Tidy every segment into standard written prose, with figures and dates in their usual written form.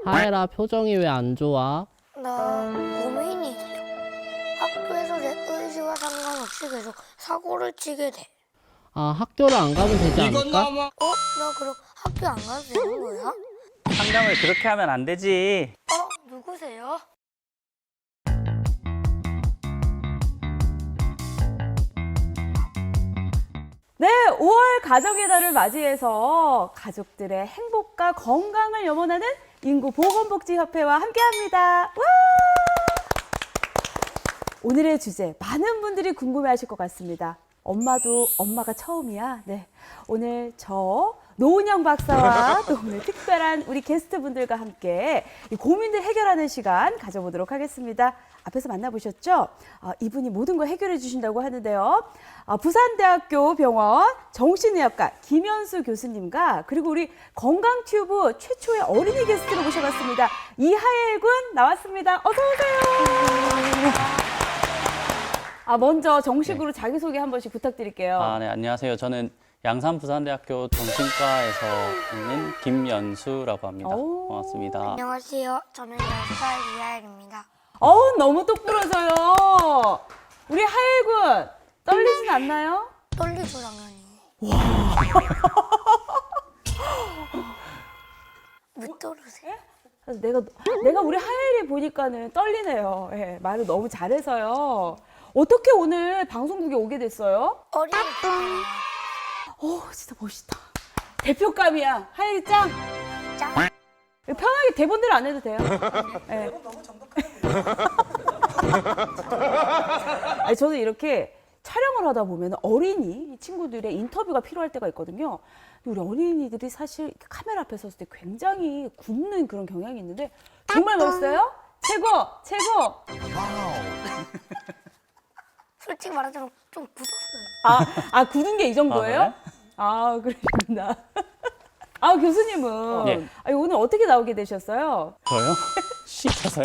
하엘아, 표정이 왜 안 좋아? 나 고민이 있어. 학교에서 내 의지와 상관없이 계속 사고를 치게 돼. 아, 학교를 안 가면 되지 않을까? 나 그럼 학교 안 가도 되는 거야? 상담을 그렇게 하면 안 되지. 누구세요? 네, 5월 가족의 달을 맞이해서 가족들의 행복과 건강을 염원하는 인구보건복지협회와 함께합니다. 와! 오늘의 주제, 많은 분들이 궁금해하실 것 같습니다. 엄마도 엄마가 처음이야. 네, 오늘 저 노은영 박사와 또 오늘 특별한 우리 게스트분들과 함께 이 고민들 해결하는 시간 가져보도록 하겠습니다. 앞에서 만나보셨죠? 이분이 모든 걸 해결해 주신다고 하는데요. 부산대학교 병원 정신의학과 김현수 교수님과 그리고 우리 건강튜브 최초의 어린이 게스트로 모셔봤습니다. 이하엘 군 나왔습니다. 어서 오세요. 먼저 정식으로 자기소개 한 번씩 부탁드릴게요. 네, 안녕하세요. 저는 양산 부산대학교 정신과에서 있는 김연수라고 합니다. 반갑습니다. 안녕하세요. 저는 10살 이하엘입니다. 너무 똑부러져요. 우리 하엘 군 떨리진 않나요? 떨리죠, 당연히. 왜 떨으세요? 그래서 내가 우리 하엘이 보니까는 떨리네요. 예, 말을 너무 잘해서요. 어떻게 오늘 방송국에 오게 됐어요? 어린이 진짜 멋있다. 대표감이야. 하엘이 짱. 짱. 편하게 대본대로 안 해도 돼요. 네. 너무 정독하는 저는 이렇게 촬영을 하다 보면 어린이 친구들의 인터뷰가 필요할 때가 있거든요. 우리 어린이들이 사실 카메라 앞에 섰을 때 굉장히 굳는 그런 경향이 있는데 정말 멋있어요? 최고! 최고! 솔직히 말하자면 좀 굳었어요. 굳은 게 이 정도예요? 그러시구나. 교수님은 네. 오늘 어떻게 나오게 되셨어요? 저요? 시켜서요?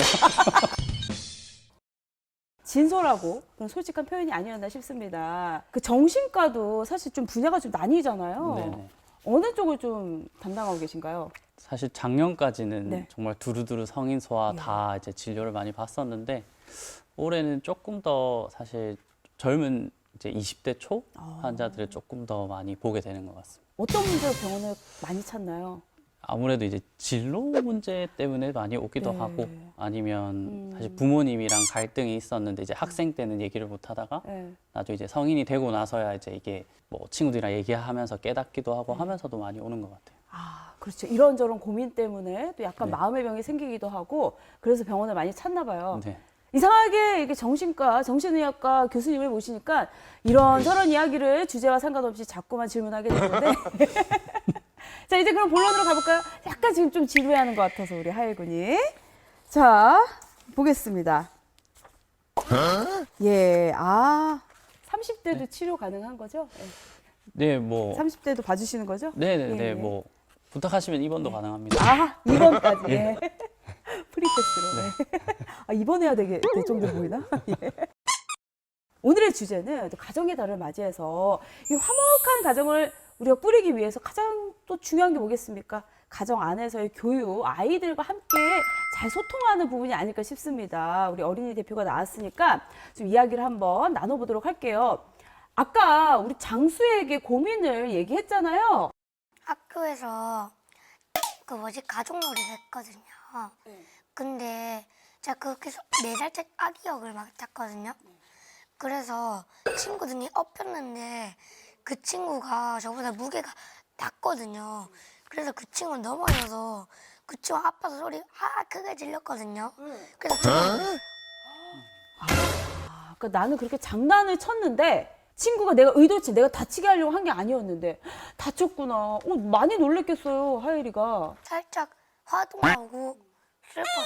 진솔하고 그런 솔직한 표현이 아니었나 싶습니다. 그 정신과도 사실 좀 분야가 좀 나뉘잖아요. 네네. 어느 쪽을 좀 담당하고 계신가요? 사실 작년까지는 네. 정말 두루두루 성인 소아 다 이제 진료를 많이 봤었는데 올해는 조금 더 사실 젊은 이제 20대 초 환자들을 조금 더 많이 보게 되는 것 같습니다. 어떤 문제로 병원을 많이 찾나요? 아무래도 이제 진로 문제 때문에 많이 오기도 네. 하고 아니면 사실 부모님이랑 갈등이 있었는데 이제 학생 때는 얘기를 못 하다가 네. 나중에 이제 성인이 되고 나서야 이제 이게 뭐 친구들이랑 얘기하면서 깨닫기도 하고 하면서도 많이 오는 것 같아요. 그렇죠. 이런저런 고민 때문에 또 약간 네. 마음의 병이 생기기도 하고 그래서 병원을 많이 찾나 봐요. 네. 이상하게 이렇게 정신과, 정신의학과 교수님을 모시니까 이런저런 이야기를 주제와 상관없이 자꾸만 질문하게 되는데 자, 이제 그럼 본론으로 가볼까요? 약간 지금 좀 지루해하는 것 같아서 우리 하엘 군이. 자, 보겠습니다. 예, 30대도 치료 가능한 거죠? 네, 뭐 30대도 봐주시는 거죠? 네네네 예. 뭐 부탁하시면 입원도 가능합니다. 2번까지. 예. 프리패스로. 네. 입원해야 될 정도 보이나? 예. 오늘의 주제는 가정의 달을 맞이해서 이 화목한 가정을 우리가 꾸리기 위해서 가장 또 중요한 게 뭐겠습니까? 가정 안에서의 교육, 아이들과 함께 잘 소통하는 부분이 아닐까 싶습니다. 우리 어린이 대표가 나왔으니까 좀 이야기를 한번 나눠보도록 할게요. 아까 우리 장수에게 고민을 얘기했잖아요. 학교에서 가족놀이를 했거든요. 근데 제가 그렇게 4살짜리 아기 역을 맡았거든요. 그래서 친구들이 엎였는데 그 친구가 저보다 무게가 낮거든요. 그래서 그 친구는 넘어져서 그 친구 아파서 소리 크게 질렀거든요. 그래서 그러니까 나는 그렇게 장난을 쳤는데 친구가 내가 다치게 하려고 한 게 아니었는데 다쳤구나. 많이 놀랬겠어요, 하엘이가. 살짝 화도 나고 슬펐어요.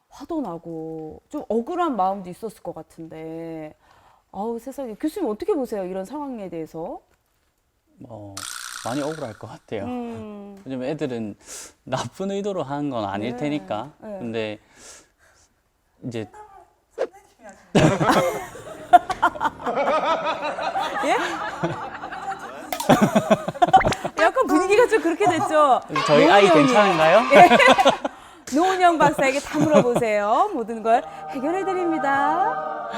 화도 나고 좀 억울한 마음도 있었을 것 같은데. 세상에. 교수님 어떻게 보세요? 이런 상황에 대해서? 많이 억울할 것 같아요. 왜냐면 애들은 나쁜 의도로 하는 건 아닐 네. 테니까. 네. 근데 이제 예? 약간 분위기가 좀 그렇게 됐죠? 저희 아이 괜찮은가요? 노은영 박사에게 다 물어보세요. 모든 걸 해결해 드립니다.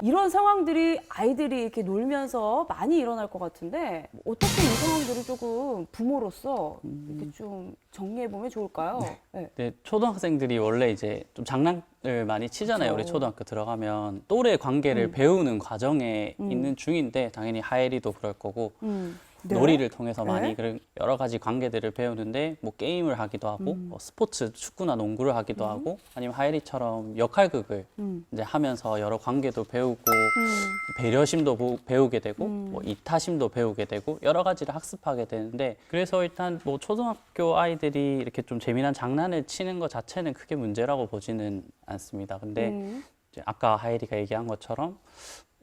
이런 상황들이 아이들이 이렇게 놀면서 많이 일어날 것 같은데 어떻게 이 상황들을 조금 부모로서 이렇게 좀 정리해 보면 좋을까요? 네. 네, 초등학생들이 원래 이제 좀 장난을 많이 치잖아요. 그쵸. 우리 초등학교 들어가면 또래 관계를 배우는 과정에 있는 중인데 당연히 하엘이도 그럴 거고 네. 놀이를 통해서 많이 네. 그런 여러 가지 관계들을 배우는데 뭐 게임을 하기도 하고 뭐 스포츠, 축구나 농구를 하기도 하고 아니면 하엘이처럼 역할극을 이제 하면서 여러 관계도 배우고 배려심도 배우게 되고 뭐 이타심도 배우게 되고 여러 가지를 학습하게 되는데 그래서 일단 뭐 초등학교 아이들이 이렇게 좀 재미난 장난을 치는 것 자체는 크게 문제라고 보지는 않습니다. 근데 이제 아까 하엘이가 얘기한 것처럼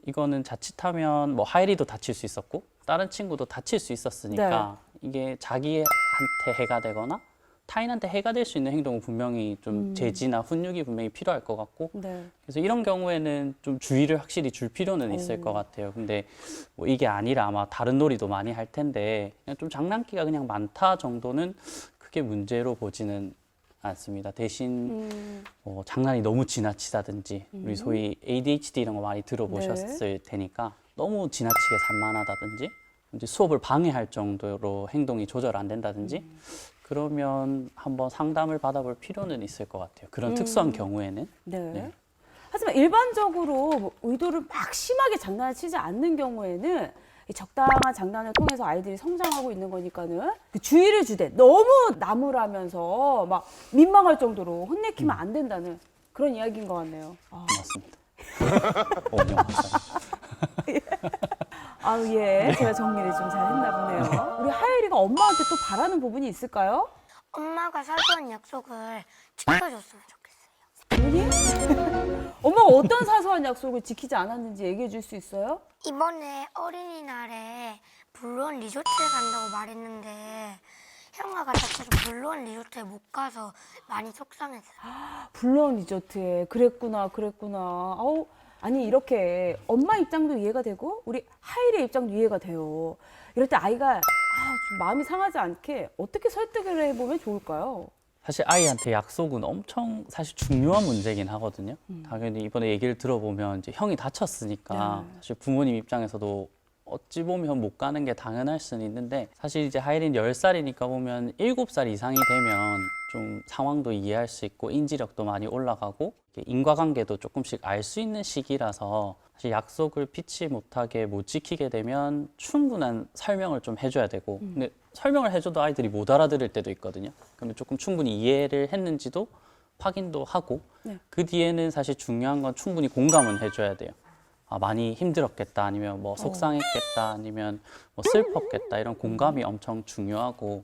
이거는 자칫하면 뭐 하엘이도 다칠 수 있었고 다른 친구도 다칠 수 있었으니까 이게 자기한테 해가 되거나 타인한테 해가 될 수 있는 행동은 분명히 좀 제지나 훈육이 분명히 필요할 것 같고 네. 그래서 이런 경우에는 좀 주의를 확실히 줄 필요는 있을 것 같아요. 근데 뭐 이게 아니라 아마 다른 놀이도 많이 할 텐데 그냥 좀 장난기가 그냥 많다 정도는 크게 문제로 보지는 않습니다. 대신 뭐 장난이 너무 지나치다든지 우리 소위 ADHD 이런 거 많이 들어보셨을 테니까 너무 지나치게 산만하다든지 이제 수업을 방해할 정도로 행동이 조절 안 된다든지 그러면 한번 상담을 받아볼 필요는 있을 것 같아요. 그런 특수한 경우에는. 네. 네. 하지만 일반적으로 뭐 의도를 막 심하게 장난을 치지 않는 경우에는 이 적당한 장난을 통해서 아이들이 성장하고 있는 거니까는 그 주의를 주되 너무 나무라면서 막 민망할 정도로 혼내키면 안 된다는 그런 이야기인 것 같네요. 아, 맞습니다. 오은영 박사님. 아우 예, 제가 정리를 좀 잘 했나 보네요. 우리 하엘이가 엄마한테 또 바라는 부분이 있을까요? 엄마가 사소한 약속을 지켜줬으면 좋겠어요. 뭐니? 엄마가 어떤 사소한 약속을 지키지 않았는지 얘기해 줄 수 있어요? 이번에 어린이날에 블루원 리조트에 간다고 말했는데 형아가 다쳐서 블루원 리조트에 못 가서 많이 속상했어요. 블루원 리조트에 그랬구나. 아우 아니 이렇게 엄마 입장도 이해가 되고 우리 하일의 입장도 이해가 돼요. 이럴 때 아이가 좀 마음이 상하지 않게 어떻게 설득을 해보면 좋을까요? 사실 아이한테 약속은 엄청 사실 중요한 문제긴 하거든요. 당연히 이번에 얘기를 들어보면 이제 형이 다쳤으니까 사실 부모님 입장에서도 어찌 보면 못 가는 게 당연할 수는 있는데 사실 이제 하일이는 10살이니까 보면 7살 이상이 되면 좀 상황도 이해할 수 있고 인지력도 많이 올라가고 인과관계도 조금씩 알 수 있는 시기라서 사실 약속을 피치 못하게 못 지키게 되면 충분한 설명을 좀 해줘야 되고 근데 설명을 해줘도 아이들이 못 알아들을 때도 있거든요. 그러면 조금 충분히 이해를 했는지도 확인도 하고 그 뒤에는 사실 중요한 건 충분히 공감은 해줘야 돼요. 아, 많이 힘들었겠다 아니면 뭐 속상했겠다 아니면 뭐 슬펐겠다 이런 공감이 엄청 중요하고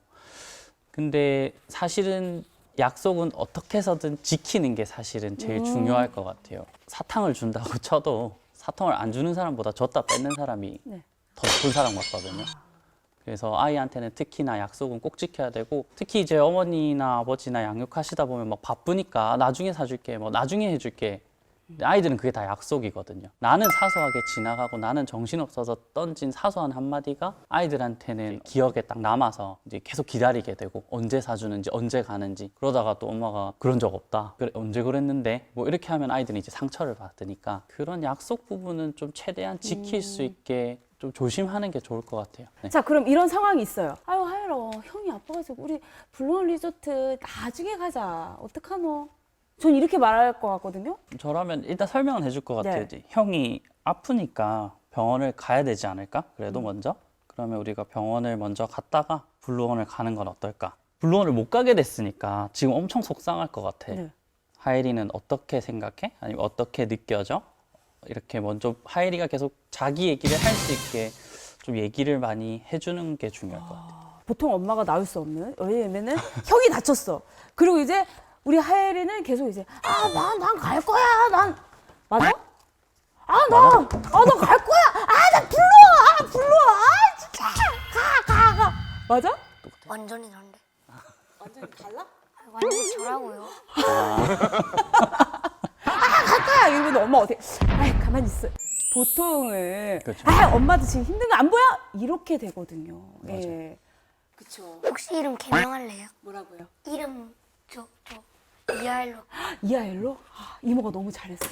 근데 사실은 약속은 어떻게 해서든 지키는 게 사실은 제일 중요할 것 같아요. 사탕을 준다고 쳐도 사탕을 안 주는 사람보다 줬다 뺏는 사람이 더 나쁜 사람 같거든요. 그래서 아이한테는 특히나 약속은 꼭 지켜야 되고 특히 이제 어머니나 아버지나 양육하시다 보면 막 바쁘니까 나중에 사줄게 뭐 나중에 해줄게 근데 아이들은 그게 다 약속이거든요. 나는 사소하게 지나가고 나는 정신없어서 던진 사소한 한마디가 아이들한테는 기억에 딱 남아서 이제 계속 기다리게 되고 언제 사주는지 언제 가는지 그러다가 또 엄마가 그런 적 없다. 그래 언제 그랬는데 뭐 이렇게 하면 아이들은 이제 상처를 받으니까 그런 약속 부분은 좀 최대한 지킬 수 있게 좀 조심하는 게 좋을 것 같아요. 네. 자, 그럼 이런 상황이 있어요. 아유, 하일아, 형이 아파가지고 우리 블루원 리조트 나중에 가자. 어떡하노? 전 이렇게 말할 것 같거든요. 저라면 일단 설명은 해줄 것 같아요. 네. 이제 형이 아프니까 병원을 가야 되지 않을까? 그래도 먼저? 그러면 우리가 병원을 먼저 갔다가 블루원을 가는 건 어떨까? 블루원을 못 가게 됐으니까 지금 엄청 속상할 것 같아. 네. 하일이는 어떻게 생각해? 아니면 어떻게 느껴져? 이렇게 먼저 하일이가 계속 자기 얘기를 할 수 있게 좀 얘기를 많이 해주는 게 중요할 것 같아요. 보통 엄마가 나올 수 없는. 왜냐면은 형이 다쳤어. 그리고 이제 우리 하엘이는 계속 이제 난 갈 거야. 난 맞아? 나 갈 거야. 나 불러. 진짜. 가. 맞아? 완전히 다른데. 완전히 달라? 완전히 저라고요. 갈 거야. 이러면 엄마 어떻게? 가만히 있어. 보통은 그렇죠. 엄마도 지금 힘든 거 안 보여? 이렇게 되거든요. 예. 그렇죠. 혹시 이름 개명할래요? 뭐라고요? 이름 저 이하일로. 이하일로? 아, 이모가 너무 잘했어.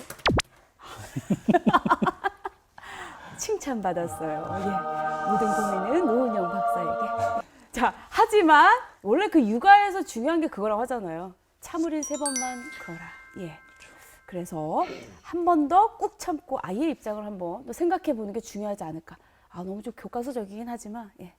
칭찬받았어요. 예. 모든 고민은 노은영 박사에게. 자, 하지만 원래 그 육아에서 중요한 게 그거라고 하잖아요. 참으린 3번만 그어라. 예. 그래서 한 번 더 꾹 참고 아이의 입장을 한번 또 생각해 보는 게 중요하지 않을까. 아, 너무 좀 교과서적이긴 하지만 예.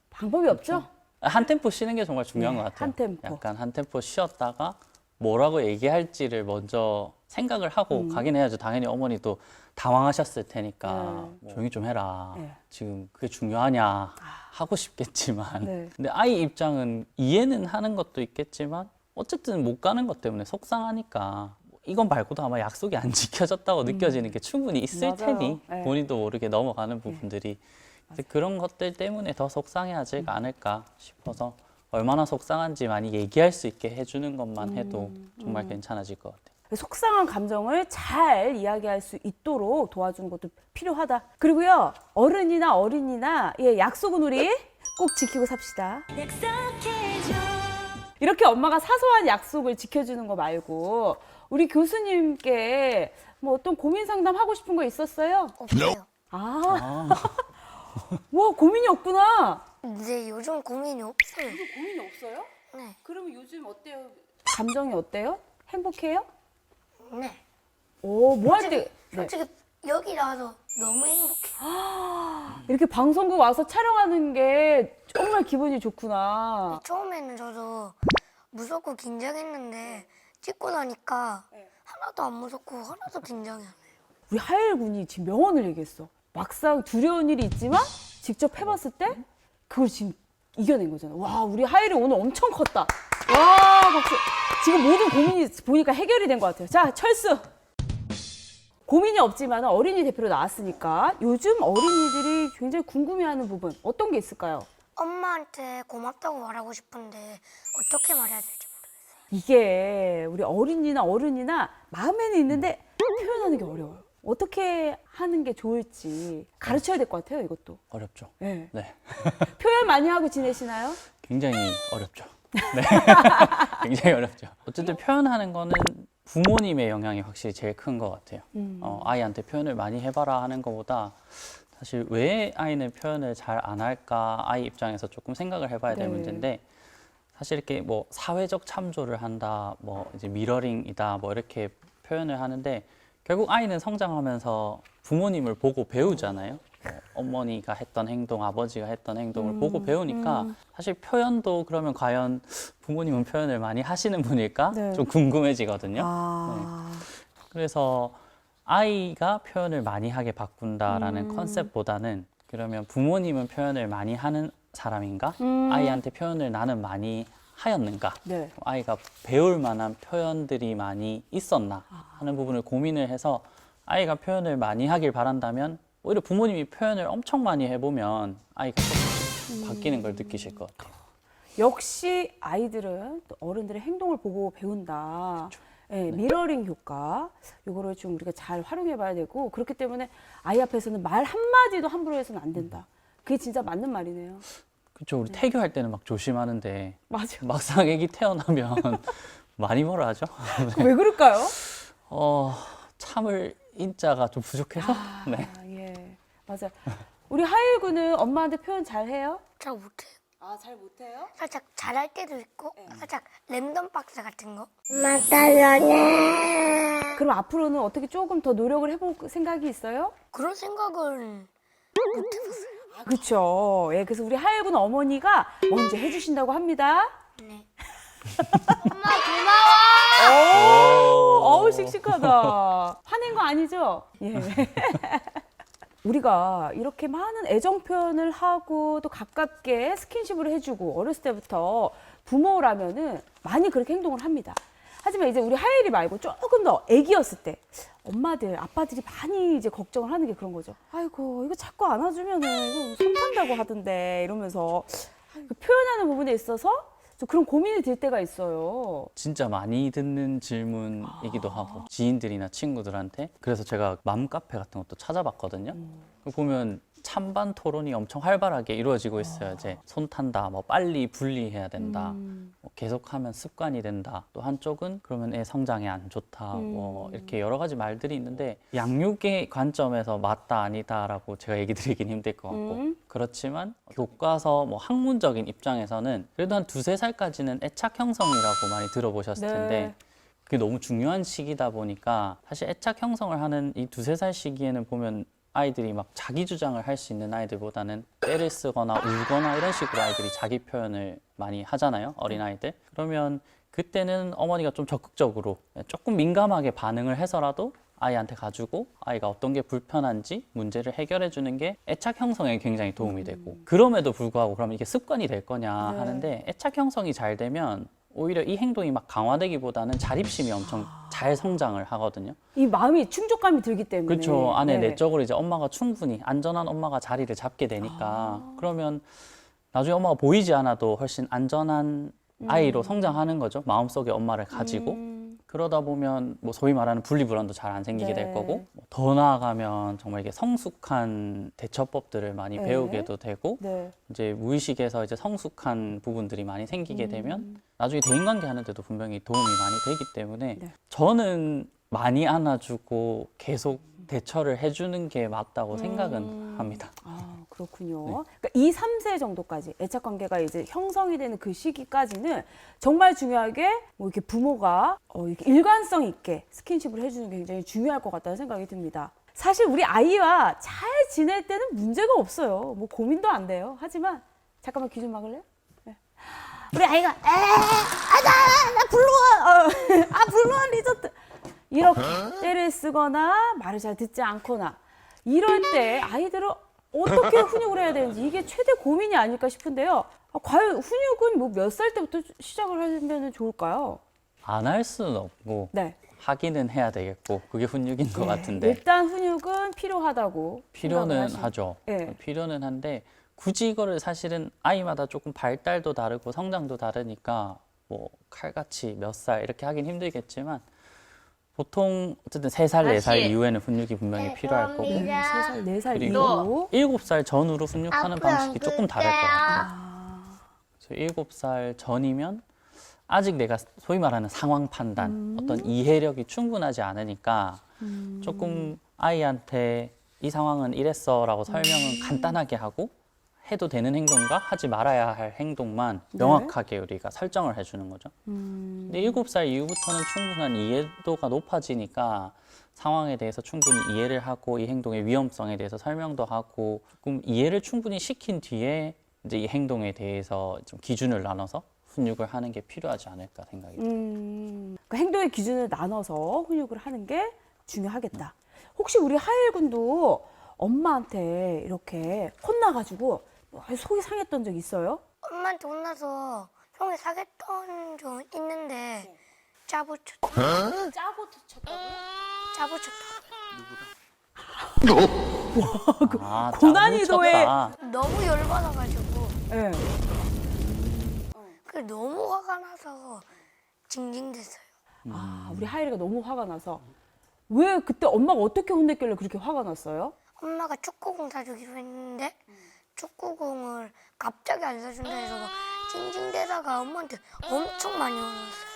방법이 없죠? 한 템포 쉬는 게 정말 중요한 네, 것 같아요. 한 템포. 약간 한 템포 쉬었다가 뭐라고 얘기할지를 먼저 생각을 하고 가긴 해야죠. 당연히 어머니도 당황하셨을 테니까 조용히 좀 해라. 네. 지금 그게 중요하냐 하고 싶겠지만 네. 근데 아이 입장은 이해는 하는 것도 있겠지만 어쨌든 못 가는 것 때문에 속상하니까 이건 말고도 아마 약속이 안 지켜졌다고 느껴지는 게 충분히 있을 맞아요. 테니 네. 본인도 모르게 넘어가는 부분들이 근데 그런 것들 때문에 더 속상해하지 않을까 싶어서 얼마나 속상한지 많이 얘기할 수 있게 해주는 것만 해도 정말 괜찮아질 것 같아요. 속상한 감정을 잘 이야기할 수 있도록 도와주는 것도 필요하다. 그리고요, 어른이나 어린이나 예, 약속은 우리 꼭 지키고 삽시다. 이렇게 엄마가 사소한 약속을 지켜주는 거 말고 우리 교수님께 뭐 어떤 고민 상담 하고 싶은 거 있었어요? 없어요. 아, 와 고민이 없구나. 근데 요즘 고민이 없어요. 고민이 없어요? 네. 그러면 요즘 어때요? 감정이 어때요? 행복해요? 네. 오, 뭐 할 때? 네. 솔직히 여기 나와서 너무 행복해요. 이렇게 방송국 와서 촬영하는 게 정말 기분이 좋구나. 처음에는 저도 무섭고 긴장했는데 찍고 나니까 하나도 안 무섭고 하나도 긴장이 안 해요. 우리 하엘 군이 지금 명언을 얘기했어. 막상 두려운 일이 있지만 직접 해봤을 때 그걸 지금 이겨낸 거잖아. 와, 우리 하엘이 오늘 엄청 컸다. 와, 박수. 지금 모든 고민이 보니까 해결이 된 것 같아요. 자, 철수. 고민이 없지만 어린이 대표로 나왔으니까 요즘 어린이들이 굉장히 궁금해하는 부분 어떤 게 있을까요? 엄마한테 고맙다고 말하고 싶은데 어떻게 말해야 될지 모르겠어요. 이게 우리 어린이나 어른이나 마음에는 있는데 표현하는 게 어려워요. 어떻게 하는 게 좋을지 가르쳐야 될 것 같아요, 이것도. 어렵죠. 네. 네. 표현 많이 하고 지내시나요? 굉장히 어렵죠. 네. 굉장히 어렵죠. 어쨌든 표현하는 거는 부모님의 영향이 확실히 제일 큰 것 같아요. 아이한테 표현을 많이 해봐라 하는 것보다 사실 왜 아이는 표현을 잘 안 할까 아이 입장에서 조금 생각을 해봐야 될 네. 문제인데 사실 이렇게 뭐 사회적 참조를 한다, 뭐 이제 미러링이다, 뭐 이렇게 표현을 하는데 결국 아이는 성장하면서 부모님을 보고 배우잖아요. 뭐 어머니가 했던 행동, 아버지가 했던 행동을 보고 배우니까 사실 표현도 그러면 과연 부모님은 표현을 많이 하시는 분일까? 네. 좀 궁금해지거든요. 아, 그래서 아이가 표현을 많이 하게 바꾼다라는 컨셉보다는 그러면 부모님은 표현을 많이 하는 사람인가? 아이한테 표현을 나는 많이 하였는가? 네. 아이가 배울 만한 표현들이 많이 있었나 하는 부분을 고민을 해서 아이가 표현을 많이 하길 바란다면 오히려 부모님이 표현을 엄청 많이 해보면 아이가 조금씩 바뀌는 걸 느끼실 것 같아요. 역시 아이들은 또 어른들의 행동을 보고 배운다. 예, 미러링 효과 요거를 좀 우리가 잘 활용해 봐야 되고 그렇기 때문에 아이 앞에서는 말 한마디도 함부로 해서는 안 된다. 그게 진짜 맞는 말이네요. 그렇죠. 우리 태교할 때는 막 조심하는데 맞아. 막상 애기 태어나면 많이 뭐라 하죠? 왜 그럴까요? 참을 인자가 좀 부족해서. 네. 아, 예. 맞아. 우리 하일 군은 엄마한테 표현 잘 해요? 잘 못해요. 아, 잘 못해요? 살짝 잘할 때도 있고 살짝 랜덤 박스 같은 거. 그럼 앞으로는 어떻게 조금 더 노력을 해볼 생각이 있어요? 그런 생각은 못 해봤어요. 그렇죠. 예, 그래서 우리 하일 군 어머니가 먼저 해주신다고 합니다. 네. 엄마 고마워. 어우 씩씩하다. 화낸 거 아니죠? 예. 우리가 이렇게 많은 애정 표현을 하고 또 가깝게 스킨십을 해주고 어렸을 때부터 부모라면은 많이 그렇게 행동을 합니다. 하지만 이제 우리 하엘이 말고 조금 더 애기였을 때 엄마들, 아빠들이 많이 이제 걱정을 하는 게 그런 거죠. 아이고 이거 자꾸 안아주면은 이거 손 탄다고 하던데 이러면서 그 표현하는 부분에 있어서 좀 그런 고민이 들 때가 있어요. 진짜 많이 듣는 질문이기도 하고 지인들이나 친구들한테 그래서 제가 맘카페 같은 것도 찾아봤거든요. 그 보면 찬반 토론이 엄청 활발하게 이루어지고 있어요. 이제 손 탄다, 뭐 빨리 분리해야 된다, 뭐 계속하면 습관이 된다. 또 한쪽은 그러면 애 성장에 안 좋다. 뭐 이렇게 여러 가지 말들이 있는데 양육의 관점에서 맞다 아니다라고 제가 얘기 드리긴 힘들 것 같고 그렇지만 교과서 뭐 학문적인 입장에서는 그래도 한 2~3살까지는 애착 형성이라고 많이 들어보셨을 텐데 네. 그게 너무 중요한 시기다 보니까 사실 애착 형성을 하는 이 2~3살 시기에는 보면 아이들이 막 자기 주장을 할 수 있는 아이들보다는 떼를 쓰거나 울거나 이런 식으로 아이들이 자기 표현을 많이 하잖아요. 어린아이들. 그러면 그때는 어머니가 좀 적극적으로 조금 민감하게 반응을 해서라도 아이한테 가지고 아이가 어떤 게 불편한지 문제를 해결해 주는 게 애착 형성에 굉장히 도움이 되고 그럼에도 불구하고 그러면 이게 습관이 될 거냐 하는데 애착 형성이 잘 되면 오히려 이 행동이 막 강화되기보다는 자립심이 엄청 잘 성장을 하거든요. 이 마음이 충족감이 들기 때문에. 그렇죠. 안에 네. 내적으로 이제 엄마가 충분히 안전한 엄마가 자리를 잡게 되니까 그러면 나중에 엄마가 보이지 않아도 훨씬 안전한 아이로 성장하는 거죠. 마음속에 엄마를 가지고. 그러다 보면 뭐 소위 말하는 분리불안도 잘 안 생기게 네. 될 거고 더 나아가면 정말 이게 성숙한 대처법들을 많이 네. 배우게도 되고 네. 이제 무의식에서 이제 성숙한 부분들이 많이 생기게 되면 나중에 대인관계 하는데도 분명히 도움이 많이 되기 때문에 네. 저는 많이 안아주고 계속 대처를 해주는 게 맞다고 생각은 합니다. 아, 그렇군요. 그러니까 2, 3세 정도까지 애착 관계가 이제 형성이 되는 그 시기까지는 정말 중요하게 뭐 이렇게 부모가 이렇게 일관성 있게 스킨십을 해주는 게 굉장히 중요할 것 같다는 생각이 듭니다. 사실 우리 아이와 잘 지낼 때는 문제가 없어요. 뭐 고민도 안 돼요. 하지만 잠깐만 귀 좀 막을래요? 네. 우리 아이가 나 블루원 블루원 리조트 이렇게 떼를 쓰거나 말을 잘 듣지 않거나 이럴 때 아이들은 어떻게 훈육을 해야 되는지 이게 최대 고민이 아닐까 싶은데요. 과연 훈육은 뭐 몇 살 때부터 시작을 하면 좋을까요? 안 할 수는 없고 네. 하기는 해야 되겠고 그게 훈육인 것 같은데 일단 훈육은 필요하다고 필요는 생각을 하죠. 네. 필요는 한데 굳이 이거를 사실은 아이마다 조금 발달도 다르고 성장도 다르니까 뭐 칼같이 몇 살 이렇게 하긴 힘들겠지만 보통 어쨌든 3살, 4살 이후에는 훈육이 분명히 필요할 거고 3살, 4살 그리고 이후 7살 전후로 훈육하는 방식이 조금 다를 것 같아요. 그래서 7살 전이면 아직 내가 소위 말하는 상황 판단, 어떤 이해력이 충분하지 않으니까 조금 아이한테 이 상황은 이랬어라고 설명은 간단하게 하고 해도 되는 행동과 하지 말아야 할 행동만 명확하게 우리가 설정을 해주는 거죠. 근데 7살 이후부터는 충분한 이해도가 높아지니까 상황에 대해서 충분히 이해를 하고 이 행동의 위험성에 대해서 설명도 하고 조금 이해를 충분히 시킨 뒤에 이제 이 행동에 대해서 좀 기준을 나눠서 훈육을 하는 게 필요하지 않을까 생각이 듭니다. 그러니까 행동의 기준을 나눠서 훈육을 하는 게 중요하겠다. 혹시 우리 하일 군도 엄마한테 이렇게 혼나가지고 속이 상했던 적 있어요? 엄마한테 혼나서 속이 상했던 적 있는데 짜고 쳤다고요? 아, 고난이도의- 짜고 쳤다. 너무 열받아가지고 네. 그 너무 화가 나서 징징댔어요. 우리 하일이가 너무 화가 나서 왜 그때 엄마가 어떻게 혼냈길래 그렇게 화가 났어요? 엄마가 축구공 사주기로 했는데 축구공을 갑자기 안 사준다 해서 막 징징대다가 엄마한테 엄청 많이 혼났어요.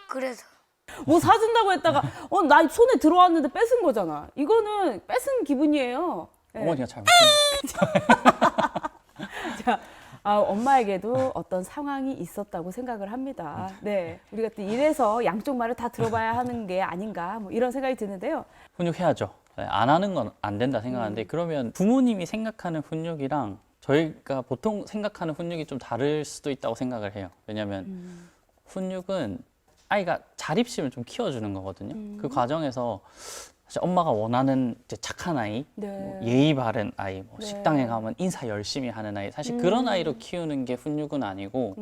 그래서 뭐 사준다고 했다가 나 손에 들어왔는데 뺏은 거잖아. 이거는 뺏은 기분이에요. 네. 어머니가 잘못했네. 자, 엄마에게도 어떤 상황이 있었다고 생각을 합니다. 네, 우리가 또 이래서 양쪽 말을 다 들어봐야 하는 게 아닌가 뭐 이런 생각이 드는데요. 훈육해야죠. 안 하는 건 안 된다 생각하는데 그러면 부모님이 생각하는 훈육이랑 저희가 보통 생각하는 훈육이 좀 다를 수도 있다고 생각을 해요. 왜냐하면 훈육은 아이가 자립심을 좀 키워주는 거거든요. 그 과정에서 사실 엄마가 원하는 이제 착한 아이, 네. 뭐 예의 바른 아이, 뭐 네. 식당에 가면 인사 열심히 하는 아이, 사실 그런 아이로 키우는 게 훈육은 아니고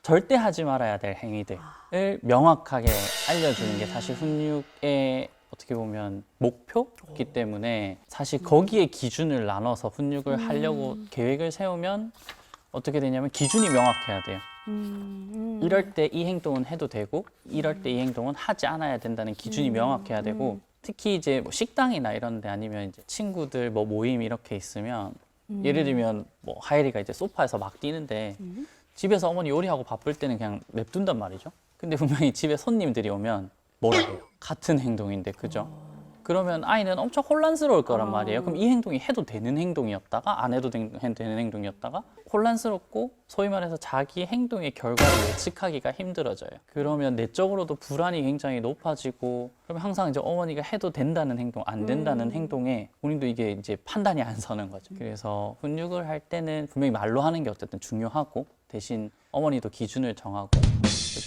절대 하지 말아야 될 행위들을 명확하게 알려주는 게 사실 훈육의 어떻게 보면 목표이기 때문에 사실 거기에 기준을 나눠서 훈육을 하려고 계획을 세우면 어떻게 되냐면 기준이 명확해야 돼요. 이럴 때 이 행동은 해도 되고 이럴 때 이 행동은 하지 않아야 된다는 기준이 명확해야 되고 특히 이제 뭐 식당이나 이런 데 아니면 이제 친구들 뭐 모임 이렇게 있으면 예를 들면 뭐 하예리가 이제 소파에서 막 뛰는데 집에서 어머니 요리하고 바쁠 때는 그냥 냅둔단 말이죠. 근데 분명히 집에 손님들이 오면 뭐라 해요? 같은 행동인데, 그죠? 그러면 아이는 엄청 혼란스러울 거란 말이에요. 그럼 이 행동이 해도 되는 행동이었다가 안 해도 되는 행동이었다가 혼란스럽고 소위 말해서 자기 행동의 결과를 예측하기가 힘들어져요. 그러면 내적으로도 불안이 굉장히 높아지고 그러면 항상 이제 어머니가 해도 된다는 행동, 안 된다는 행동에 본인도 이게 이제 판단이 안 서는 거죠. 그래서 훈육을 할 때는 분명히 말로 하는 게 어쨌든 중요하고 대신 어머니도 기준을 정하고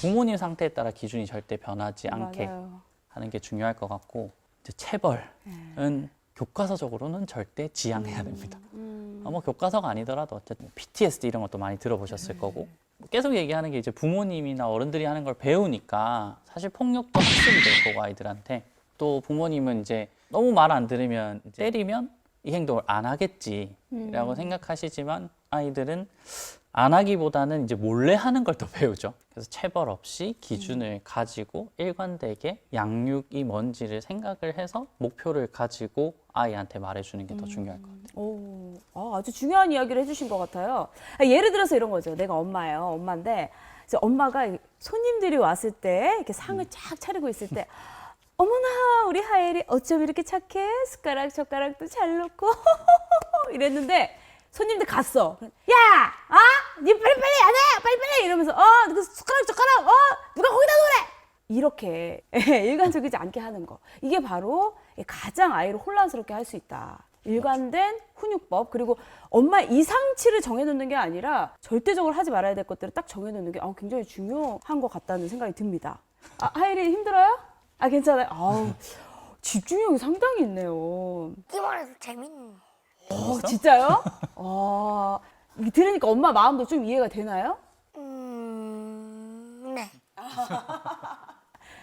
부모님 상태에 따라 기준이 절대 변하지 않게 맞아요. 하는 게 중요할 것 같고 이제 체벌은 교과서적으로는 절대 지양해야 됩니다. 뭐 교과서가 아니더라도 어쨌든 PTSD 이런 것도 많이 들어보셨을 거고 계속 얘기하는 게 이제 부모님이나 어른들이 하는 걸 배우니까 사실 폭력도 학습이 될 거고 아이들한테 또 부모님은 이제 너무 말 안 들으면 이제 때리면 이 행동을 안 하겠지라고 생각하시지만 아이들은 안 하기보다는 이제 몰래 하는 걸 더 배우죠. 그래서 체벌 없이 기준을 가지고 일관되게 양육이 뭔지를 생각을 해서 목표를 가지고 아이한테 말해주는 게 더 중요할 것 같아요. 오, 아주 중요한 이야기를 해주신 것 같아요. 예를 들어서 이런 거죠. 내가 엄마예요. 엄마인데 이제 엄마가 손님들이 왔을 때 이렇게 상을 쫙 차리고 있을 때 어머나 우리 하엘이 어쩜 이렇게 착해? 숟가락 젓가락도 잘 놓고 이랬는데 손님들 갔어. 야, 니 빨리빨리 안 해, 빨리빨리 이러면서 그 숟가락 누가 거기다 놓으래? 이렇게 일관적이지 않게 하는 거. 이게 바로 가장 아이를 혼란스럽게 할 수 있다. 일관된 훈육법 그리고 엄마 이상치를 정해놓는 게 아니라 절대적으로 하지 말아야 될 것들을 딱 정해놓는 게 굉장히 중요한 것 같다는 생각이 듭니다. 하엘이 힘들어요? 괜찮아요. 집중력이 상당히 있네요. 듣기만 해도 재밌는. 진짜요? 이게 들으니까 엄마 마음도 좀 이해가 되나요? 네.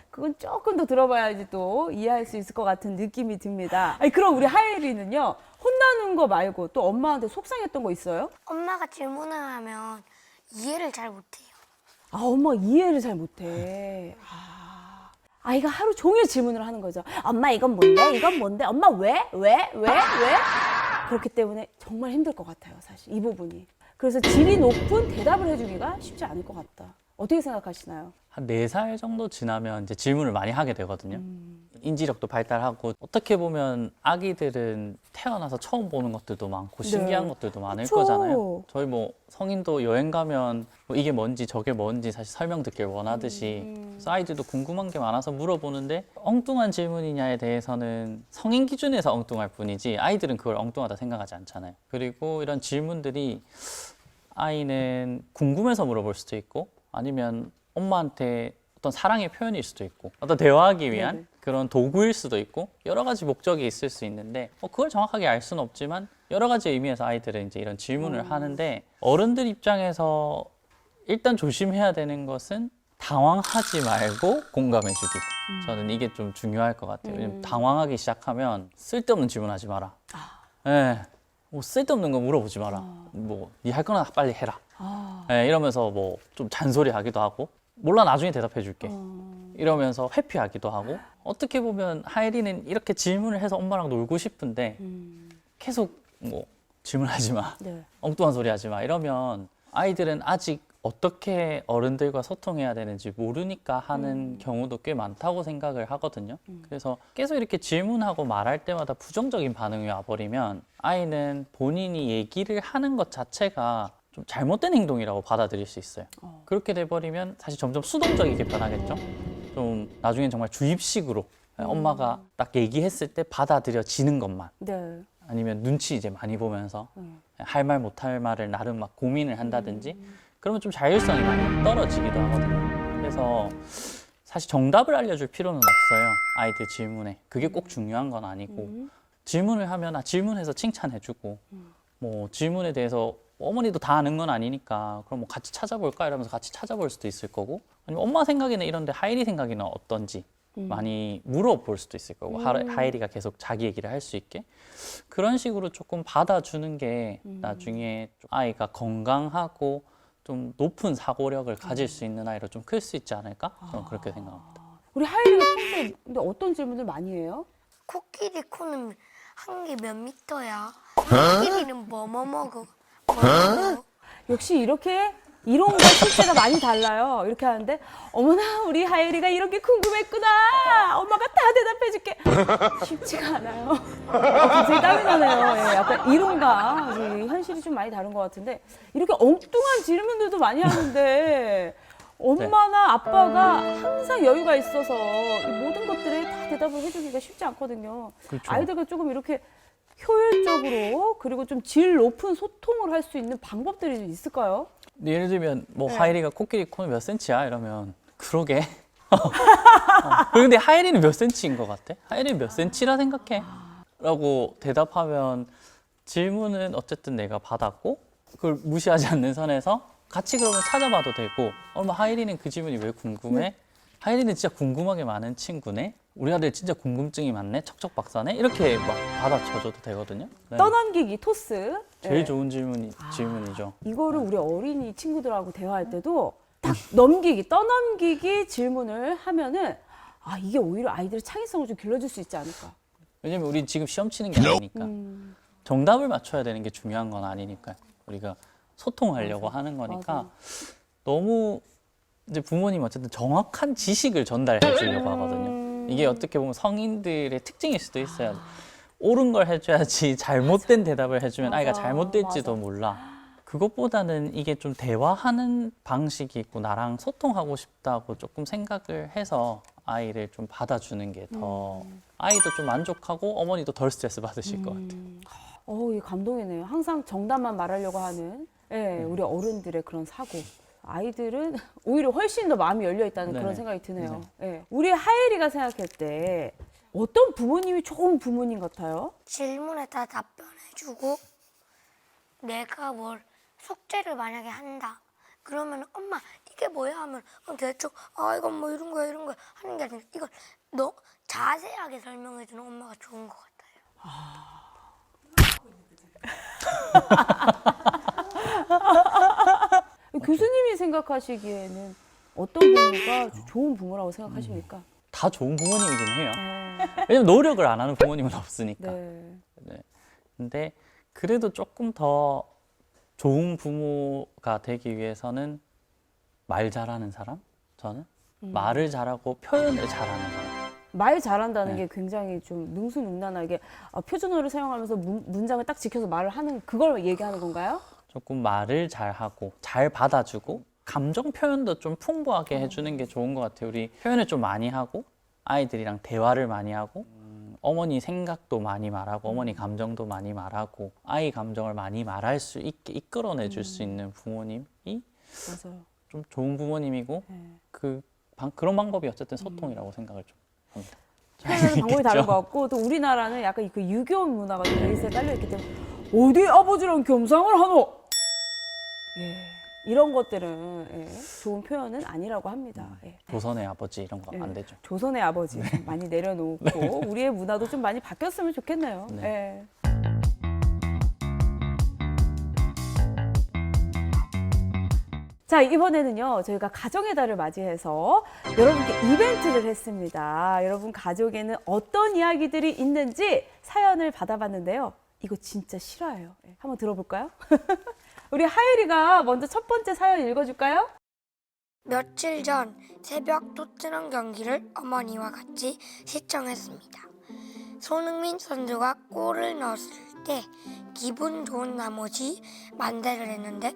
그건 조금 더 들어봐야지 또 이해할 수 있을 것 같은 느낌이 듭니다. 그럼 우리 하엘이는요, 혼나는 거 말고 또 엄마한테 속상했던 거 있어요? 엄마가 질문을 하면 이해를 잘 못해요. 엄마 이해를 잘 못해. 아이가 하루 종일 질문을 하는 거죠. 엄마 이건 뭔데? 이건 뭔데? 엄마 왜? 그렇기 때문에 정말 힘들 것 같아요, 사실 이 부분이. 그래서 질이 높은 대답을 해주기가 쉽지 않을 것 같다. 어떻게 생각하시나요? 한 4살 정도 지나면 이제 질문을 많이 하게 되거든요. 인지력도 발달하고 어떻게 보면 아기들은 태어나서 처음 보는 것들도 많고 신기한 것들도 많을 그쵸. 거잖아요. 저희 뭐 성인도 여행 가면 뭐 이게 뭔지 저게 뭔지 사실 설명 듣길 원하듯이 그래서 아이들도 궁금한 게 많아서 물어보는데 엉뚱한 질문이냐에 대해서는 성인 기준에서 엉뚱할 뿐이지 아이들은 그걸 엉뚱하다 생각하지 않잖아요. 그리고 이런 질문들이 아이는 궁금해서 물어볼 수도 있고 아니면 엄마한테 어떤 사랑의 표현일 수도 있고 어떤 대화하기 위한 네네. 그런 도구일 수도 있고 여러 가지 목적이 있을 수 있는데 그걸 정확하게 알 수는 없지만 여러 가지 의미에서 아이들은 이제 이런 질문을 하는데 어른들 입장에서 일단 조심해야 되는 것은 당황하지 말고 공감해주기. 저는 이게 좀 중요할 것 같아요. 왜냐면 당황하기 시작하면 쓸데없는 질문하지 마라. 예, 뭐 쓸데없는 거 물어보지 마라. 뭐 니 할 거나 빨리 해라. 예, 이러면서 뭐 좀 잔소리하기도 하고 몰라 나중에 대답해줄게. 이러면서 회피하기도 하고 어떻게 보면 하예리는 이렇게 질문을 해서 엄마랑 놀고 싶은데 계속 뭐 질문하지 마, 네. 엉뚱한 소리 하지 마 이러면 아이들은 아직 어떻게 어른들과 소통해야 되는지 모르니까 하는 경우도 꽤 많다고 생각을 하거든요. 그래서 계속 이렇게 질문하고 말할 때마다 부정적인 반응이 와버리면 아이는 본인이 얘기를 하는 것 자체가 좀 잘못된 행동이라고 받아들일 수 있어요. 그렇게 돼버리면 사실 점점 수동적이게 변하겠죠. 좀 나중엔 정말 주입식으로 엄마가 딱 얘기했을 때 받아들여지는 것만 네. 아니면 눈치 이제 많이 보면서 할 말 못할 말을 나름 막 고민을 한다든지 그러면 좀 자율성이 많이 떨어지기도 하거든요. 그래서 사실 정답을 알려줄 필요는 없어요. 아이들 질문에. 그게 꼭 중요한 건 아니고 질문을 하면 질문해서 칭찬해주고 뭐 질문에 대해서 어머니도 다 아는 건 아니니까 그럼 뭐 같이 찾아볼까 이러면서 같이 찾아볼 수도 있을 거고 아니면 엄마 생각에는 이런데 하예리 생각에는 어떤지 많이 물어볼 수도 있을 거고 하예리가 계속 자기 얘기를 할 수 있게 그런 식으로 조금 받아주는 게 나중에 좀 아이가 건강하고 좀 높은 사고력을 가질 수 있는 아이로 좀 클 수 있지 않을까? 저는 그렇게 생각합니다. 우리 하예리가 평소에 근데 어떤 질문을 많이 해요? 코끼리 코는 한 개 몇 미터야? 코끼리는 뭐 먹어? 뭐 먹어? 역시 이렇게 이론과 실제가 많이 달라요. 이렇게 하는데 어머나 우리 하율이가 이런 게 궁금했구나. 엄마가 다 대답해줄게. 쉽지가 않아요. 갑자기 땀이 나네요. 예, 약간 이론과 우리 현실이 좀 많이 다른 것 같은데 이렇게 엉뚱한 질문들도 많이 하는데 엄마나 아빠가 항상 여유가 있어서 이 모든 것들에 다 대답을 해주기가 쉽지 않거든요. 그렇죠. 아이들과 조금 이렇게 효율적으로 그리고 좀 질 높은 소통을 할 수 있는 방법들이 좀 있을까요? 예를 들면 뭐 네. 하이리가 코끼리 코는 몇 센치야? 이러면 그러게. 근데 하이리는 몇 센치인 것 같아? 하이리는 몇 센치라 생각해? 라고 대답하면 질문은 어쨌든 내가 받았고 그걸 무시하지 않는 선에서 같이 그러면 찾아봐도 되고 얼마 하이리는 그 질문이 왜 궁금해? 하이리는 진짜 궁금하게 많은 친구네? 우리 아들 진짜 궁금증이 많네? 척척 박사네? 이렇게 막 받아쳐줘도 되거든요. 네. 떠넘기기 토스. 제일 예. 좋은 질문이죠. 이거를 우리 어린이 친구들하고 대화할 때도 딱 넘기기, 떠넘기기 질문을 하면은 아 이게 오히려 아이들의 창의성을 좀 길러줄 수 있지 않을까. 왜냐면 우리 지금 시험 치는 게 아니니까 정답을 맞춰야 되는 게 중요한 건 아니니까 우리가 소통하려고 하는 거니까 맞아. 너무 이제 부모님 어쨌든 정확한 지식을 전달해 주려고 하거든요. 이게 어떻게 보면 성인들의 특징일 수도 있어요. 옳은 걸 해줘야지 잘못된 대답을 해주면 아이가 맞아, 잘못될지도 맞아. 몰라. 그것보다는 이게 좀 대화하는 방식이 있고 나랑 소통하고 싶다고 조금 생각을 해서 아이를 좀 받아주는 게 더 아이도 좀 만족하고 어머니도 덜 스트레스 받으실 것 같아요. 이 감동이네요. 항상 정답만 말하려고 하는 예, 우리 어른들의 그런 사고. 아이들은 오히려 훨씬 더 마음이 열려 있다는 그런 네네. 생각이 드네요. 예. 우리 하엘이가 생각할 때 어떤 부모님이 좋은 부모님 같아요? 질문에 다 답변해주고 내가 뭘 숙제를 만약에 한다. 그러면 엄마 이게 뭐야 하면 대충 이건 뭐 이런 거야 하는 게 아니라 이걸 너 자세하게 설명해주는 엄마가 좋은 것 같아요. 교수님이 생각하시기에는 어떤 부모가 좋은 부모라고 생각하십니까? 다 좋은 부모님이긴 해요. 네. 왜냐면 노력을 안 하는 부모님은 없으니까. 네. 네. 근데 그래도 조금 더 좋은 부모가 되기 위해서는 말 잘하는 사람? 저는 말을 잘하고 표현을 잘하는 사람. 말 잘한다는 네. 게 굉장히 좀 능수능란하게 표준어를 사용하면서 문장을 딱 지켜서 말을 하는 그걸 얘기하는 건가요? 조금 말을 잘하고 잘 받아주고 감정 표현도 좀 풍부하게 해주는 게 좋은 것 같아요. 우리 표현을 좀 많이 하고 아이들이랑 대화를 많이 하고 어머니 생각도 많이 말하고 어머니 감정도 많이 말하고 아이 감정을 많이 말할 수 있게 이끌어내 줄 수 있는 부모님이 맞아요. 좀 좋은 부모님이고 네. 그런 방법이 어쨌든 소통이라고 생각을 좀 합니다. 표현하는 방법이 다른 것 같고 또 우리나라는 약간 그 유교 문화가 좀 베이스에 깔려 있기 때문에 어디 아버지랑 겸상을 하노? 예, 이런 것들은 좋은 표현은 아니라고 합니다. 예. 조선의 아버지 이런 거 안 되죠. 조선의 아버지 좀 많이 내려놓고 우리의 문화도 좀 많이 바뀌었으면 좋겠네요. 네. 예. 자, 이번에는요, 저희가 가정의 달을 맞이해서 여러분께 이벤트를 했습니다. 여러분 가족에는 어떤 이야기들이 있는지 사연을 받아봤는데요. 이거 진짜 실화예요. 한번 들어볼까요? 우리 하율이가 먼저 첫 번째 사연 읽어줄까요? 며칠 전 새벽 토트넘 경기를 어머니와 같이 시청했습니다. 손흥민 선수가 골을 넣었을 때 기분 좋은 나머지 만대를 했는데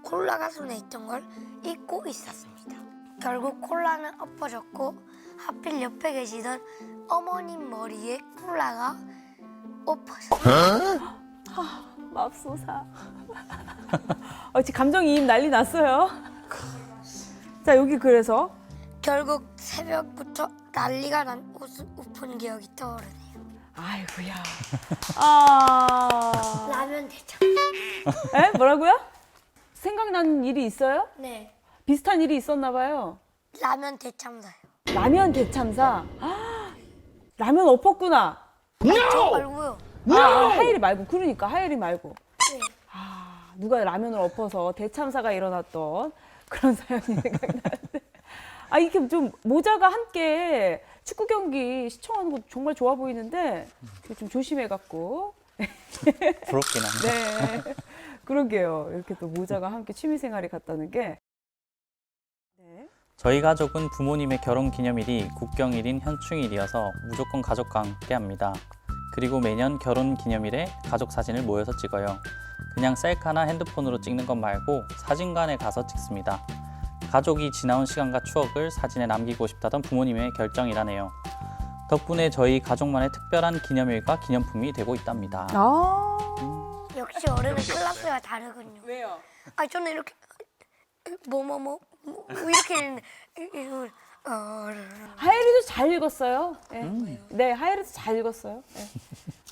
콜라가 손에 있던 걸 잊고 있었습니다. 결국 콜라는 엎어졌고 하필 옆에 계시던 어머님 머리에 콜라가 엎어졌어요. 맙소사. 지금 감정이입 난리 났어요. 자, 여기 그래서 결국 새벽부터 난리가 난 웃픈 기억이 떠오르네요. 아이고야. 라면 대창. 에? 뭐라고요? 생각나는 일이 있어요? 네. 비슷한 일이 있었나 봐요. 라면 대참사요. 라면 대참사. 라면 엎었구나. 저 말고요. 하율이 말고. 그러니까 하율이 말고. 네. 누가 라면을 엎어서 대참사가 일어났던 그런 사연이 생각나는데. 이렇게 좀 모자가 함께 축구 경기 시청하는 거 정말 좋아 보이는데 좀 조심해갖고. 부럽긴 한데. 네. 그러게요. 이렇게 또 모자가 함께 취미생활이 같다는 게. 네. 저희 가족은 부모님의 결혼 기념일이 국경일인 현충일이어서 무조건 가족과 함께 합니다. 그리고 매년 결혼 기념일에 가족 사진을 모여서 찍어요. 그냥 셀카나 핸드폰으로 찍는 것 말고 사진관에 가서 찍습니다. 가족이 지나온 시간과 추억을 사진에 남기고 싶다던 부모님의 결정이라네요. 덕분에 저희 가족만의 특별한 기념일과 기념품이 되고 있답니다. 역시 어른은 클래스가 다르군요. 왜요? 아 저는 이렇게 이렇게 했는데 하이리도 잘 읽었어요. 네, 네 하이리도 잘 읽었어요. 네.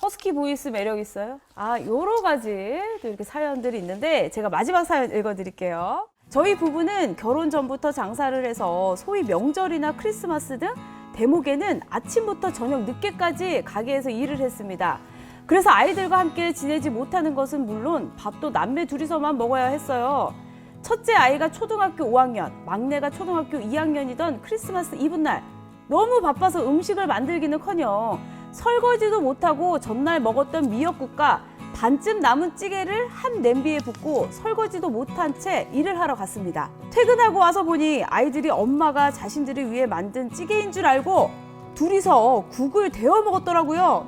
허스키 보이스 매력 있어요. 여러 가지 또 이렇게 사연들이 있는데 제가 마지막 사연 읽어드릴게요. 저희 부부는 결혼 전부터 장사를 해서 소위 명절이나 크리스마스 등 대목에는 아침부터 저녁 늦게까지 가게에서 일을 했습니다. 그래서 아이들과 함께 지내지 못하는 것은 물론 밥도 남매 둘이서만 먹어야 했어요. 첫째 아이가 초등학교 5학년, 막내가 초등학교 2학년이던 크리스마스 이브날 너무 바빠서 음식을 만들기는커녕 설거지도 못하고 전날 먹었던 미역국과 반쯤 남은 찌개를 한 냄비에 붓고 설거지도 못한 채 일을 하러 갔습니다. 퇴근하고 와서 보니 아이들이 엄마가 자신들을 위해 만든 찌개인 줄 알고 둘이서 국을 데워 먹었더라고요.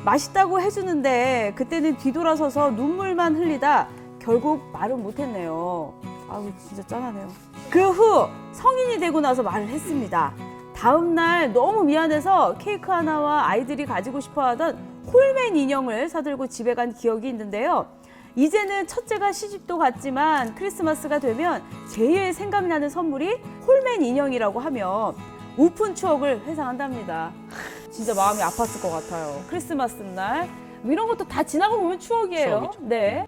맛있다고 해주는데 그때는 뒤돌아서서 눈물만 흘리다 결국 말은 못했네요. 진짜 짠하네요. 그 후 성인이 되고 나서 말을 했습니다. 다음 날 너무 미안해서 케이크 하나와 아이들이 가지고 싶어하던 홀맨 인형을 사들고 집에 간 기억이 있는데요. 이제는 첫째가 시집도 갔지만 크리스마스가 되면 제일 생각나는 선물이 홀맨 인형이라고 하며 우픈 추억을 회상한답니다. 진짜 마음이 아팠을 것 같아요. 크리스마스 날 이런 것도 다 지나고 보면 추억이에요. 추억이죠. 네.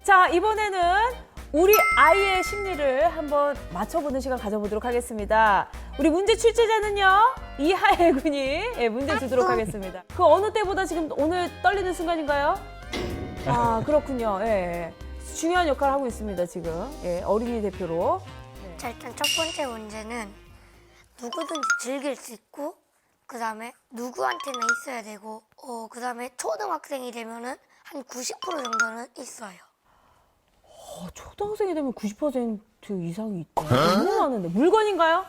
자, 이번에는 우리 아이의 심리를 한번 맞춰보는 시간 가져보도록 하겠습니다. 우리 문제 출제자는요, 이하혜 군이 문제 주도록 하겠습니다. 그 어느 때보다 지금 오늘 떨리는 순간인가요? 그렇군요. 예. 중요한 역할을 하고 있습니다, 지금. 예, 어린이 대표로. 자 일단 첫 번째 문제는 누구든지 즐길 수 있고 그 다음에 누구한테나 있어야 되고 그 다음에 초등학생이 되면은 한 90% 정도는 있어요. 초등학생이 되면 90% 이상이 있다. 너무 많은데. 물건인가요?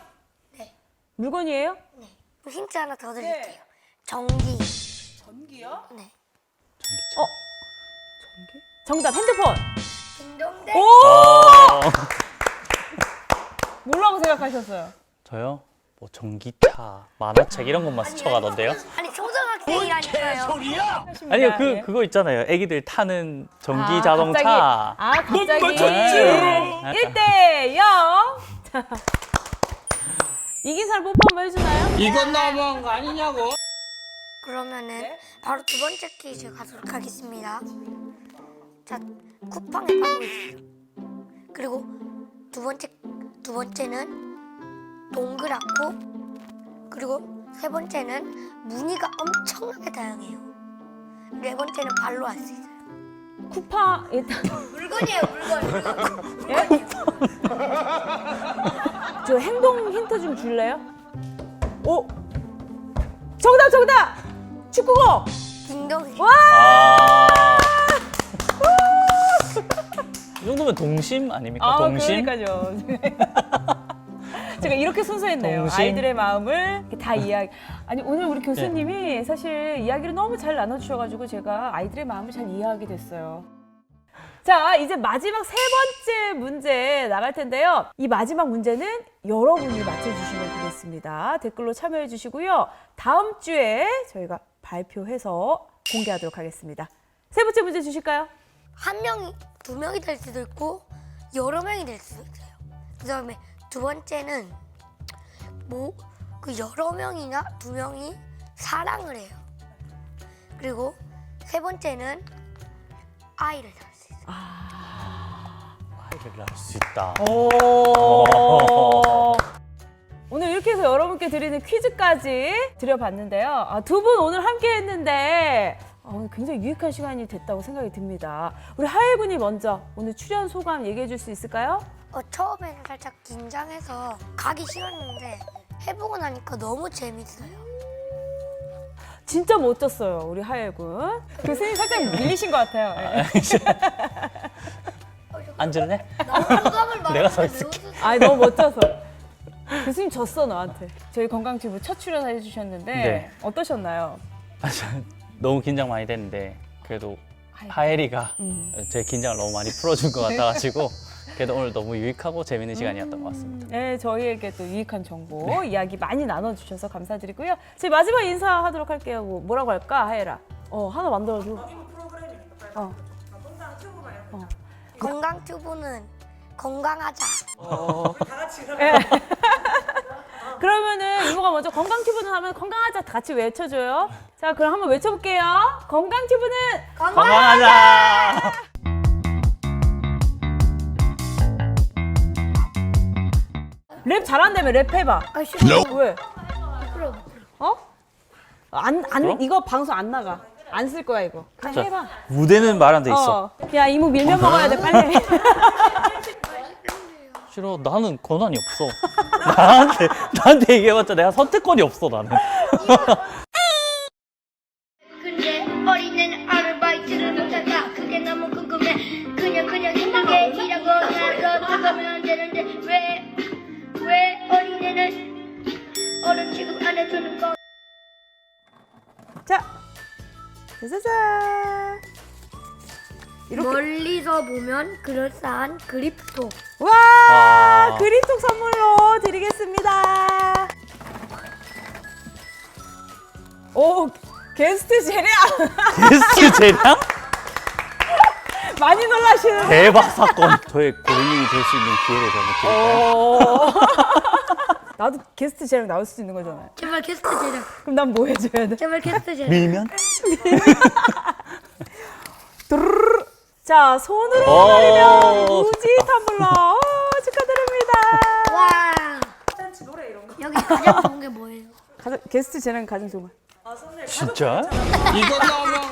네. 물건이에요? 네. 힌트 하나 더 드릴게요. 네. 전기. 전기요? 네. 전기? 정답, 핸드폰! 딩동댕. 오! 뭐라고 생각하셨어요? 저요? 뭐 전기차, 만화책 이런 것만 스쳐가던데요? 아니 초등학생이라니까요. 아니요, 예. 그거 있잖아요. 애기들 타는 전기 아, 자동차. 갑자기 네. 1대 0. 자, 이긴 사람 뽀뽀 한번 해주나요? 이건 너무한 거 아니냐고. 그러면은 바로 두 번째 퀴즈 가도록 하겠습니다. 자, 쿠팡에 팔고 있어요. 그리고 두 번째는 동그랗고 그리고 세 번째는 무늬가 엄청나게 다양해요. 네 번째는 발로 할 수 있어요. 쿠팡 일단 물건이에요, 물건. 저 행동 힌트 좀 줄래요? 오, 정답! 축구공. 딩동댕. 와! 이 정도면 동심 아닙니까? 동심? 그러니까요. 제가 이렇게 순수했네요. 동심? 아이들의 마음을 이렇게 다 이야기. 아니 오늘 우리 교수님이 사실 이야기를 너무 잘 나눠주셔가지고 제가 아이들의 마음을 잘 이해하게 됐어요. 자, 이제 마지막 세 번째 문제 나갈 텐데요. 이 마지막 문제는 여러분이 맞춰주시면 되겠습니다. 댓글로 참여해 주시고요. 다음 주에 저희가 발표해서 공개하도록 하겠습니다. 세 번째 문제 주실까요? 한 명이 두 명이 될 수도 있고 여러 명이 될 수도 있어요. 그다음에 두 번째는 그 여러 명이나 두 명이 사랑을 해요. 그리고 세 번째는 아이를 낳을 수 있어요. 아이를 낳을 수 있다. 오늘 이렇게 해서 여러분께 드리는 퀴즈까지 드려봤는데요. 두 분 오늘 함께 했는데 굉장히 유익한 시간이 됐다고 생각이 듭니다. 우리 하엘 군이 먼저 오늘 출연 소감 얘기해 줄 수 있을까요? 처음에는 살짝 긴장해서 가기 싫었는데 해보고 나니까 너무 재밌어요. 진짜 멋졌어요, 우리 하엘 군. 교수님 살짝 밀리신 것 같아요. 네. 앉을래? 소감을 내가 서 있을게. 아니 너무 멋져서. 교수님 졌어 너한테. 저희 건강튜브 첫 출연해 주셨는데 네. 어떠셨나요? 너무 긴장 많이 됐는데 그래도 하엘이가 제 긴장을 너무 많이 풀어준 것 같아가지고 그래도 오늘 너무 유익하고 재밌는 시간이었던 것 같습니다. 네, 저희에게 또 유익한 정보, 이야기 많이 나눠주셔서 감사드리고요. 저희 마지막 인사하도록 할게요. 뭐라고 할까, 하엘아? 하나 만들어줘. 건강튜브는 건강하자. 그러면은 이모가 먼저 건강튜브는 하면 건강하자 다 같이 외쳐줘요. 자, 그럼 한번 외쳐볼게요. 건강튜브는 건강하자! 랩 잘한다며 랩 해봐. 아 싫어. 왜? 부끄러워. 그럼? 이거 방송 안 나가. 안 쓸 거야 이거. 그냥 자, 해봐. 무대는 말 안 돼 있어. 야 이모 밀면 먹어야 돼 빨리. 싫어. 나는 권한이 없어. 나한테 얘기해봤자 내가 선택권이 없어 나는. 근데 어린애는 아르바이트를 못할까 그게 너무 궁금해. 그냥 힘들게 일하고 나서 들어가면 안 되는데 왜 어린애는 어른 취급 안 해주는 거. 자, 짜자잔. 이렇게. 멀리서 보면 그럴싸한 그립톡. 와, 그립톡 선물로 드리겠습니다. 오, 게스트 재량. 게스트 재량? 많이 놀라시는. 대박 사건. 저의 고객님이 될 수 있는 기회를 저는 드릴까요? 나도 게스트 재량 나올 수 있는 거잖아요. 제발 게스트 제작. 그럼 난 뭐 해줘야 돼? 제발 게스트 제작. 밀면? 자, 손으로 오, 가리면 우지 텀블러. 축하드립니다. 와. 여기 가장 좋은 게 뭐예요? 게스트 재량 가장 좋은 거. 진짜? 이거 넣으면